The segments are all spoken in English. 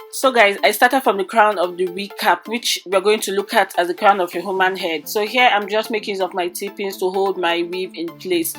So guys, I started from the crown of the wig cap, which we're going to look at as the crown of a human head. So here I'm just making use of my T-pins to hold my weave in place.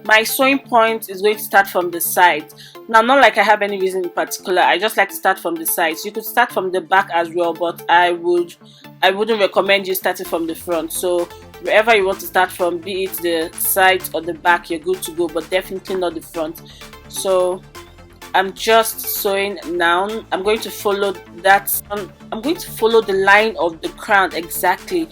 My sewing point is going to start from the side. Now, not like I have any reason in particular, I just like to start from the sides. You could start from the back as well, but I wouldn't recommend you starting from the front. So wherever you want to start from, be it the sides or the back, you're good to go, but definitely not the front. So I'm just sewing now. I'm going to follow that. I'm going to follow the line of the crown exactly,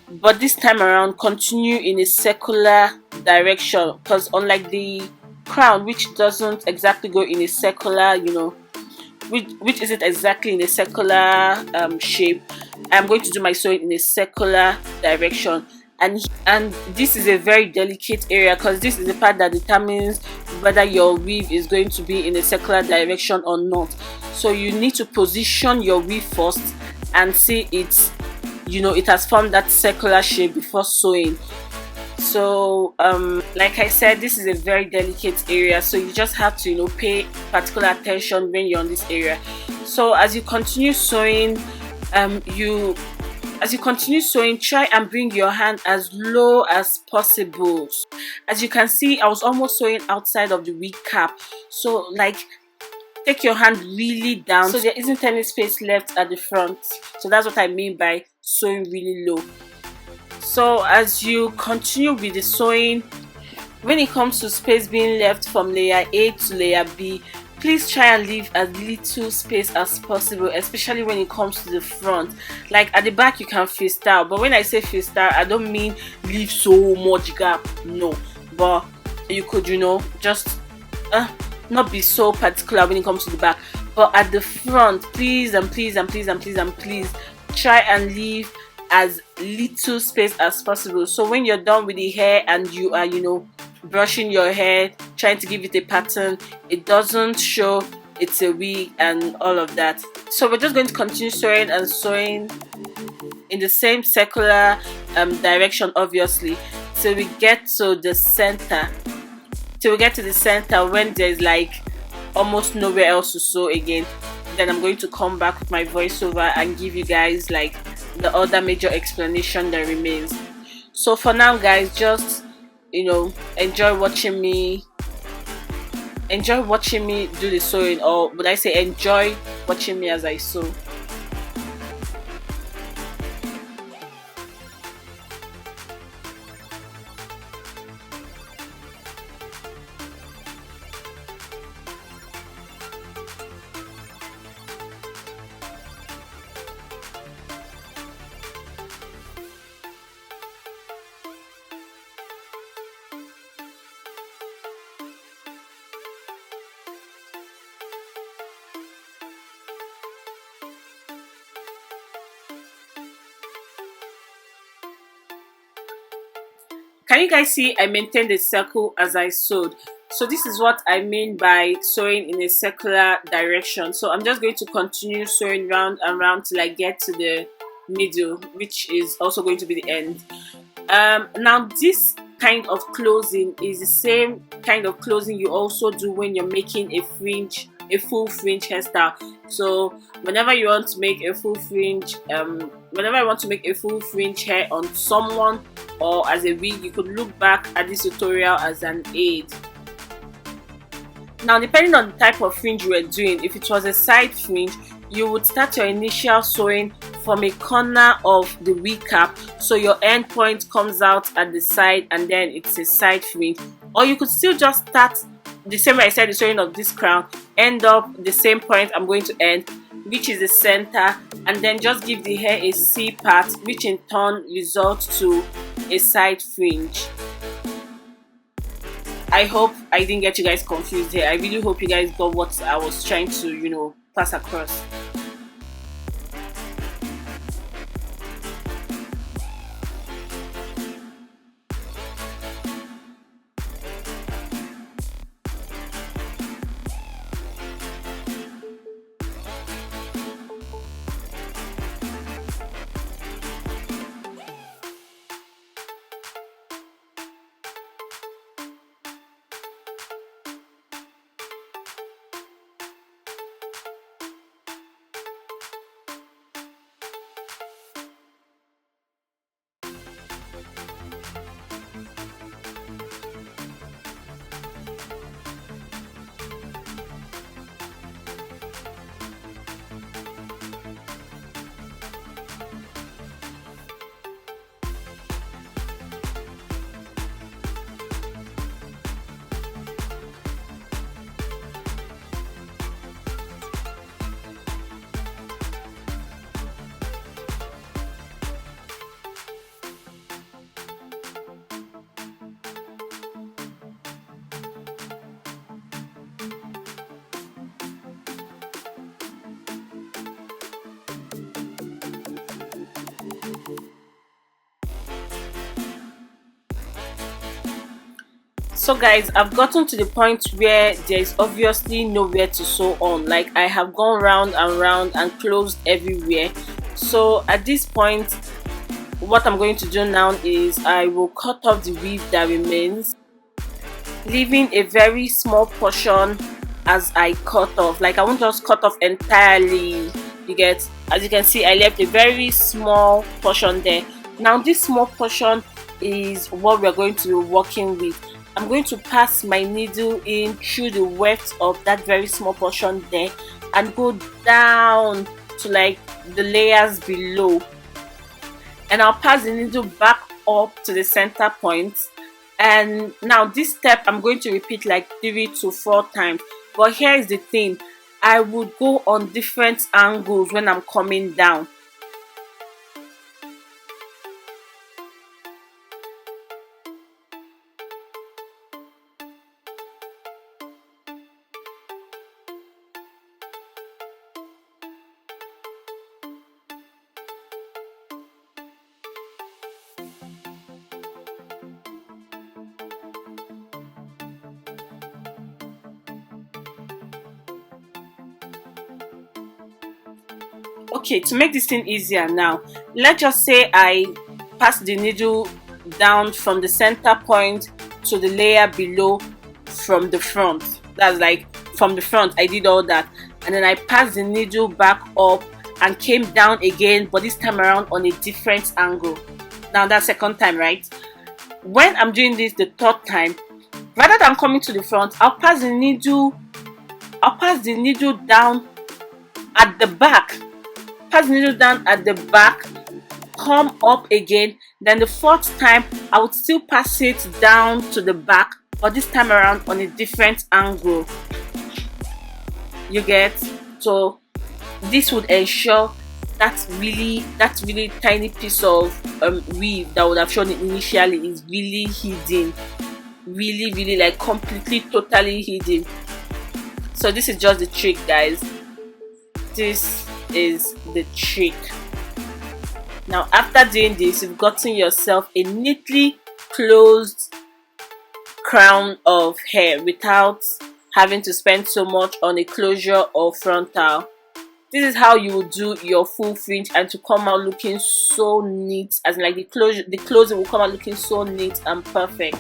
but this time around continue in a circular direction, because unlike the crown, which doesn't exactly go in a circular, which isn't exactly in a circular shape, I'm going to do my sewing in a circular direction. And this is a very delicate area, because this is the part that determines whether your weave is going to be in a circular direction or not. So you need to position your weave first and see it has formed that circular shape before sewing. So like I said, this is a very delicate area, so you just have to pay particular attention when you're on this area. So as you continue sewing, try and bring your hand as low as possible. As you can see, I was almost sewing outside of the wig cap, so like take your hand really down so there isn't any space left at the front. So that's what I mean by sewing really low. So as you continue with the sewing, when it comes to space being left from layer A to layer B, please try and leave as little space as possible, especially when it comes to the front. Like at the back you can freestyle, but when I say freestyle, I don't mean leave so much gap, no, but you could just not be so particular when it comes to the back. But at the front, please and please and please and please and please try and leave as little space as possible. So when you're done with the hair and you are brushing your hair, trying to give it a pattern, it doesn't show it's a wig and all of that. So we're just going to continue sewing and sewing in the same circular direction, obviously, till we get to the center. When there's like almost nowhere else to sew again, then I'm going to come back with my voiceover and give you guys like the other major explanation that remains. So for now guys, just enjoy watching me do the sewing, or would I say enjoy watching me as I sew. Can you guys see I maintained a circle as I sewed? So this is what I mean by sewing in a circular direction. So I'm just going to continue sewing round and round till I get to the middle, which is also going to be the end. Now this kind of closing is the same kind of closing you also do when you're making a full fringe hairstyle. So whenever you want to make a full fringe, whenever I want to make a full fringe hair on someone or as a wig, you could look back at this tutorial as an aid. Now depending on the type of fringe you were doing, if it was a side fringe, you would start your initial sewing from a corner of the wig cap, so your end point comes out at the side and then it's a side fringe. Or you could still just start the same way I said the sewing of this crown, end up the same point I'm going to end, which is the center, and then just give the hair a C part, which in turn results to a side fringe. I hope I didn't get you guys confused here. I really hope you guys got what I was trying to pass across. So guys, I've gotten to the point where there is obviously nowhere to sew on. Like, I have gone round and round and closed everywhere. So at this point, what I'm going to do now is I will cut off the weave that remains, leaving a very small portion as I cut off. Like, I won't just cut off entirely, you get. As you can see, I left a very small portion there. Now this small portion is what we're going to be working with. I'm going to pass my needle in through the weft of that very small portion there and go down to like the layers below, and I'll pass the needle back up to the center point. And now this step I'm going to repeat like 3 to 4 times. But here is the thing, I would go on different angles when I'm coming down. Okay, to make this thing easier now, let's just say I pass the needle down from the center point to the layer below from the front. That's like from the front I did all that, and then I passed the needle back up and came down again, but this time around on a different angle. Now that's second time, right? When I'm doing this the third time, rather than coming to the front, I'll pass the needle down at the back. Pass the needle down at the back, come up again. Then the fourth time I would still pass it down to the back, but this time around on a different angle, you get. So this would ensure that really tiny piece of weave that would have shown initially is really hidden, really like completely totally hidden. So this is just the trick, guys. This is the trick. Now after doing this, you've gotten yourself a neatly closed crown of hair without having to spend so much on a closure or frontal. This is how you would do your full fringe and to come out looking so neat, as in like the closing will come out looking so neat and perfect.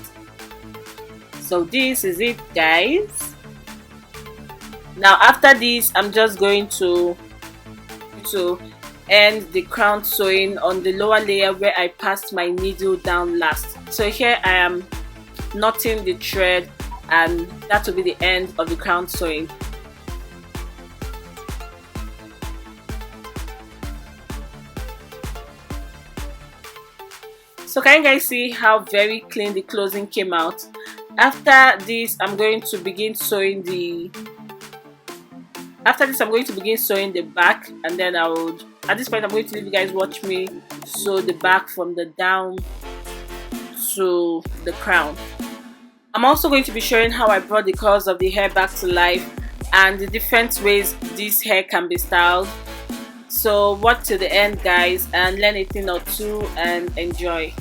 So this is it, guys. Now after this, I'm just going to end the crown sewing on the lower layer where I passed my needle down last. So here I am knotting the thread, and that will be the end of the crown sewing. So can you guys see how very clean the closing came out? After this, I'm going to begin sewing the back, and then at this point I'm going to leave you guys watch me sew the back from the down to the crown. I'm also going to be showing how I brought the colors of the hair back to life and the different ways this hair can be styled. So watch till the end, guys, and learn a thing or two and enjoy.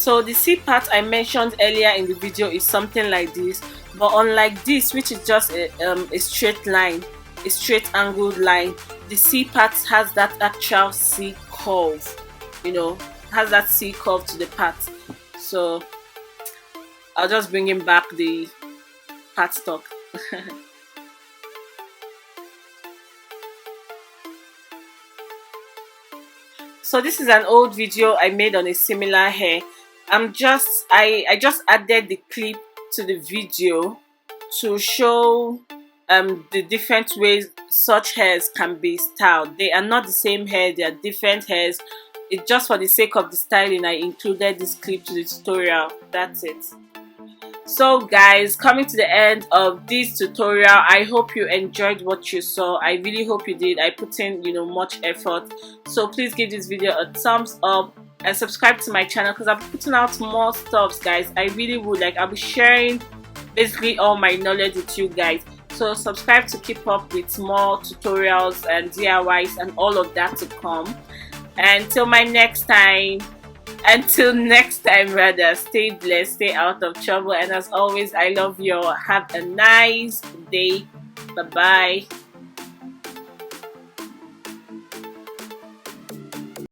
So the C part I mentioned earlier in the video is something like this, but unlike this, which is just a straight line, a straight angled line, the C part has that actual C curve, you know, has that C curve to the part. So I'll just bring him back the part stock. So this is an old video I made on a similar hair. I just added the clip to the video to show the different ways such hairs can be styled. They are not the same hair, they are different hairs. It's just for the sake of the styling I included this clip to the tutorial. That's it. So guys, coming to the end of this tutorial, I hope you enjoyed what you saw. I really hope you did. I put in, you know, much effort. So please give this video a thumbs up and subscribe to my channel, because I'm putting out more stuff, guys. I really would. Like, I'll be sharing basically all my knowledge with you guys. So subscribe to keep up with more tutorials and DIYs and all of that to come. Until next time rather, stay blessed, stay out of trouble, and as always, I love you all. Have a nice day. Bye bye.